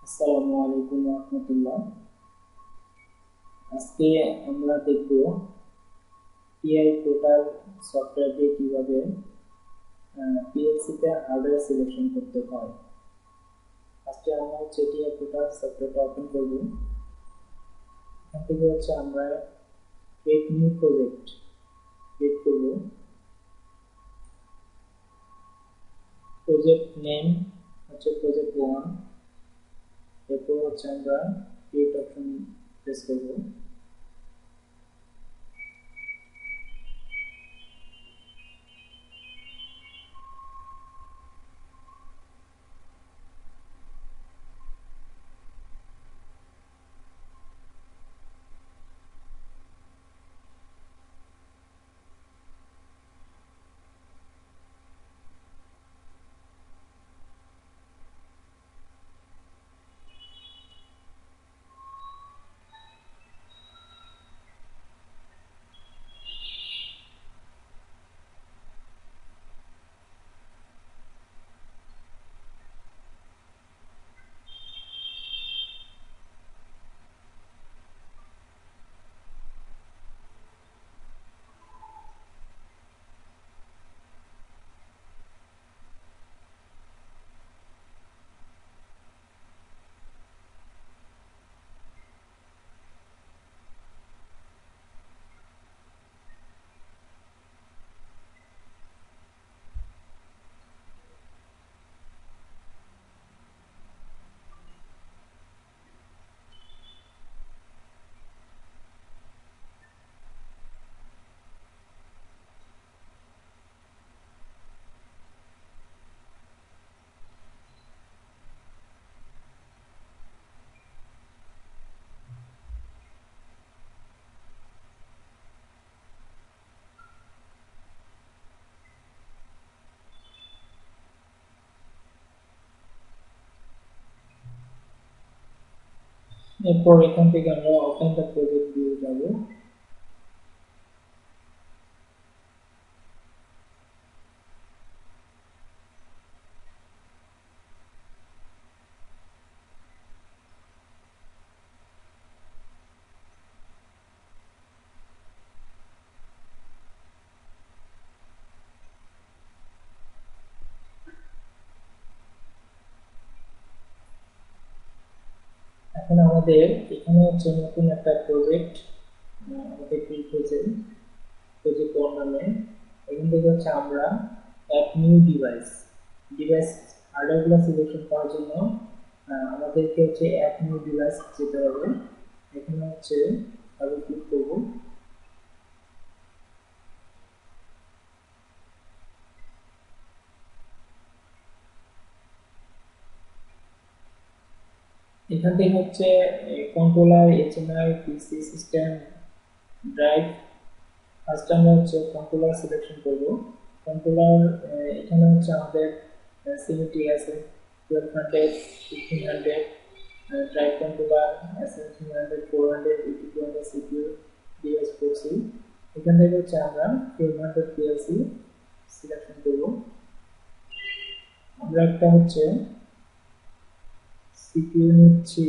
আসসালামু আলাইকুম রহমতুল্লাহ। আজকে আমরা দেখব টিআই পোর্টাল সফটওয়্যার দিয়ে কিভাবে পিএলসি তে হার্ডওয়্যার সিলেকশন করতে হয়। ফার্স্টে আমরা টিআই পোর্টাল সফটওয়্যারটা ওপেন করব। এখান থেকে আমরা ক্রিয়েট নিউ প্রজেক্ট ক্রিয়েট করব। Project name project 1। এরপর আমরা ক্রিয়েট অপশন প্রেস করব। এরপর এখান থেকে আমরা ওপেন দ্য প্রজেক্ট ভিউ যাব। এখন আমাদের এখানে নতুন একটা প্রজেক্ট আমাদের ক্রিয়েট হয়েছে, প্রজেক্ট 1 নামে। এখান থেকে আমরা অ্যাড নিউ ডিভাইস ডিভাইস হার্ডওয়্যারগুলো সিলেকশন করার জন্য আমাদেরকে অ্যাড নিউ ডিভাইস যেতে হবে। এখানে ডাবল ক্লিক করব। এখান থেকে কন্ট্রোলার, এইচএমআই, পিসি সিস্টেম, ড্রাইভ। ফার্স্ট আমরা কন্ট্রোলার সিলেকশন করব। কন্ট্রোলার এখানে আমাদের সিমিটি আছে 1200, 1500, drive controller SM300, 400, 8200 CPU, DS4C। এখান থেকে আমরা 1200 PLC সিলেকশন করব। আমরা একটা সিপিইউ নিচ্ছি,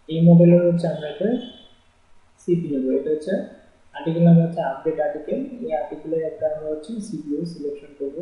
এই মডেলের আমরা একটা সিপিইউ নেব। এটা আর্টিকেল নাম্বার আপডেট আর্টিকেল। এই আর্টিকেলের একটা আমরা সিপিইউ সিলেকশন করব।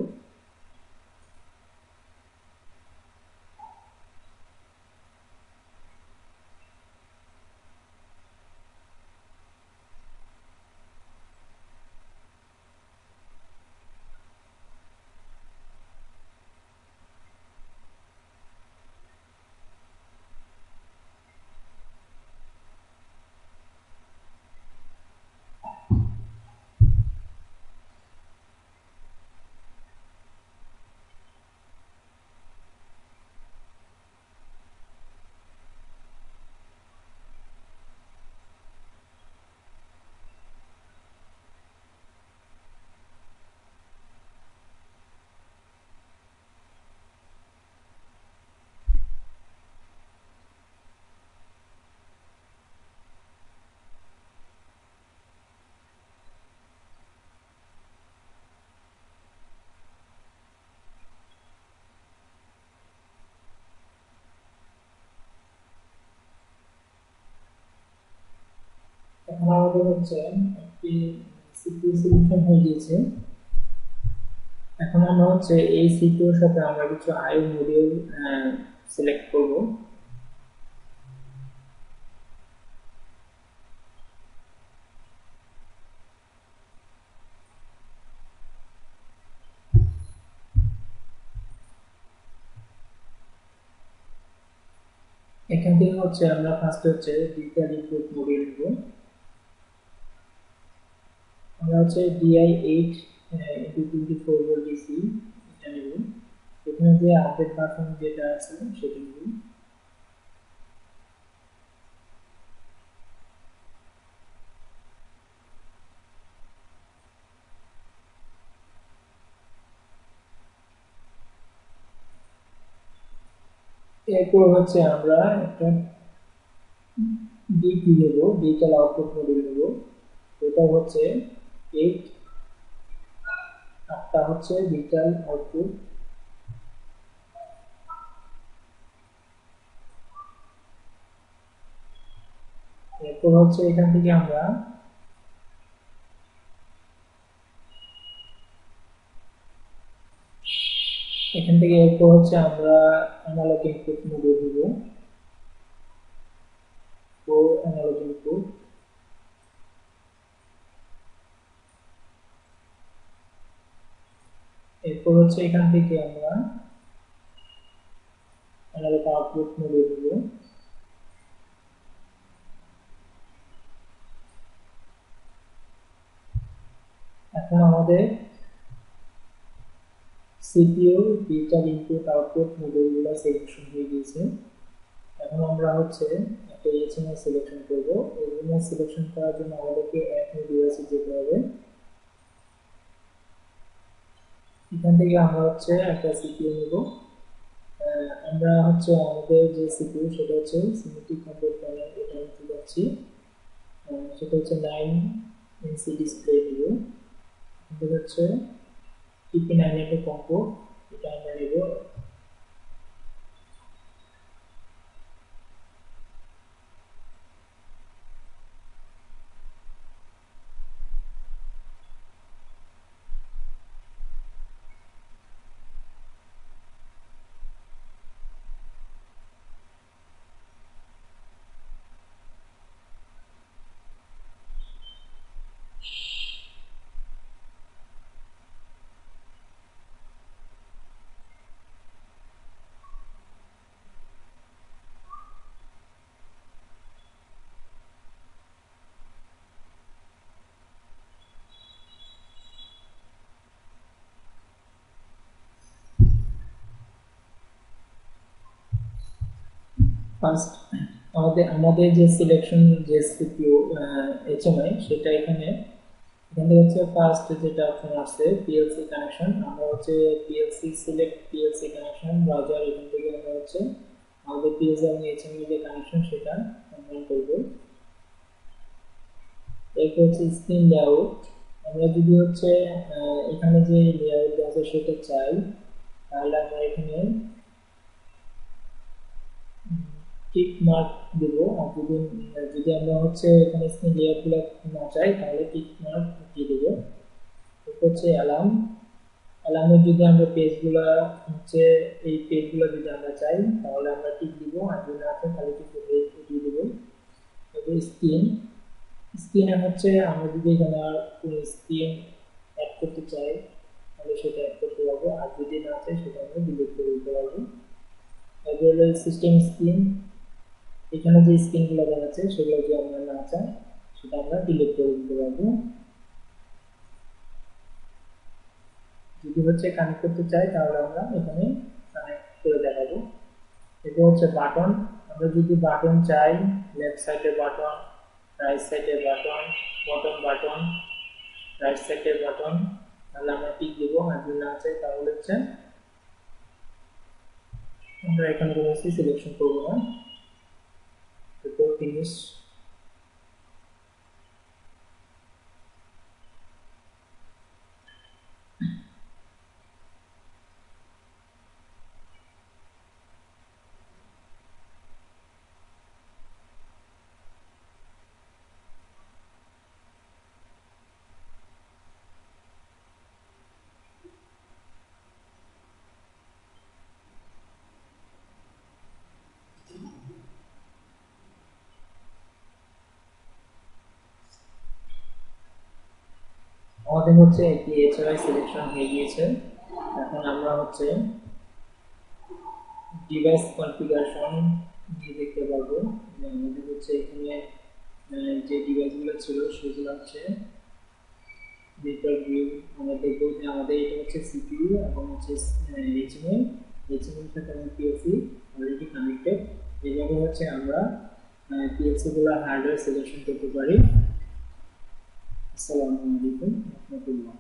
আমাদের হচ্ছে একটি সিপিইউ সিলেকশন হয়ে গিয়েছে। এখন আমরা হচ্ছে এই সিপিইউর সাথে আমরা কিছু আইও মডিউল সিলেক্ট করব। এখান থেকে হচ্ছে আমরা ফার্স্ট হচ্ছে ডিজিটাল ইনপুট মডিউল নেব। আমরা হচ্ছে DI8/24 ভোল্ট ডিসি এটা নেব। এখানে যে আপডেট বাটন যেটা আছে সেটা নেব। এরপর হচ্ছে আমরা একটা ডিপি নেব, ডিজিটাল আউটপুট মডিউল নেব। এটা হচ্ছে 8, 8টা হচ্ছে ডিজিটাল আউটপুট। এরপর হচ্ছে এখান থেকে আমরা এরপর হচ্ছে আমরা অ্যানালগ ইনপুট মডিউল দেব। তো অ্যানালগ ইনপুট এরপর হচ্ছে এখান থেকে আমরা অ্যানালগ আউটপুট মডিউল দেব। এখন আমাদের সিপিইউ ডিজিটাল ইনপুট আউটপুট মডিউলগুলো সিলেকশন হয়ে গিয়েছে। এখন আমরা হচ্ছে একটা এইচএমআই সিলেকশন করব। এইচএমআই সিলেকশন করার জন্য আমাদেরকে অ্যাড নিউ ডিভাইসে যেতে হবে। এখান থেকে আমরা হচ্ছে একটা সিপিইউ নেব। আমরা হচ্ছে আমাদের যে সিপিইউ সেটা হচ্ছে সিমেট্রিক কন্ট্রোল প্যানেল, এটা নিতে যাচ্ছি। সেটা হচ্ছে 9 ইঞ্চি ডিসপ্লে নেব। এটা হচ্ছে TP9 এর কম্পো, এটা আমরা নেব। ফার্স্ট আমাদের যে সিলেকশন যে সিপিইউ এইচএমআই সেটা এখানে হচ্ছে ফার্স্ট যেটা অপশন আছে পিএলসি কানেকশন। আমরা হচ্ছে PLC select PLC connection browser, এখান থেকে আমরা হচ্ছে আমাদের পিএলসি এবং এইচএমআই যে কানেকশন সেটা অন করব। এরপর হচ্ছে স্ক্রিন লেআউট। আমরা যদি হচ্ছে এখানে যে লেআউট আছে সেটা চাই, তাহলে আমরা এখানে টিক মার্ক দেব। আর যদি আমরা হচ্ছে এখানে স্ক্রিন লেআউটগুলো না চাই তাহলে টিক মার্ক দিয়ে দেব। এরপর হচ্ছে অ্যালার্মের যদি আমরা পেজগুলো হচ্ছে এই পেজগুলো যদি আমরা চাই তাহলে আমরা টিক দিব, আর যদি না চাই তাহলে টিক দিয়ে দেব। এরপর স্ক্রিনে হচ্ছে আমরা যদি এখানে আর কোনো স্ক্রিন অ্যাড করতে চাই তাহলে সেটা অ্যাড করতে পারবো, আর যদি না চাই সেটা আমরা ডিলিট করে দিতে পারবো। এরপর সিস্টেম স্ক্রিন, এখানে যে স্ক্রিনগুলো দেখাচ্ছে সেগুলো যদি আমরা না চাই সেটা আমরা ডিলিট করে দিতে পারবো। যদি হচ্ছে কানেক্ট করতে চাই তাহলে আমরা এখানে কানেক্ট করে দেখাবো। এটা হচ্ছে বাটন, আমরা যদি বাটন চাই লেফট সাইডে বাটন, রাইট সাইডে বাটন, বটম বাটন, রাইট সাইডে বাটন, তাহলে আমরা টিক দিব। আর যদি না চাই তাহলে হচ্ছে আমরা এখানে কোনো কিছু সিলেকশন করবো না। এরপর ফিনিশ। আমাদের হচ্ছে একটি HMI সিলেকশন হয়ে গিয়েছে। এখন আমরা হচ্ছে ডিভাইস কনফিগারেশন নিয়ে দেখতে পারবো। আমাদের হচ্ছে এখানে যে ডিভাইসগুলো ছিল সেগুলো হচ্ছে নেটওয়ার্ক ভিউ আমরা দেখবো যে আমাদের এটা হচ্ছে সিপিইউ এবং হচ্ছে HMI সাথে আমাদের পিএলসি অলরেডি কানেক্টেড। এইভাবে হচ্ছে আমরা পিএলসি গুলো হার্ডওয়্যার সিলেকশন করতে পারি। আসসালামু আলাইকুম ওয়া রাহমাতুল্লাহ।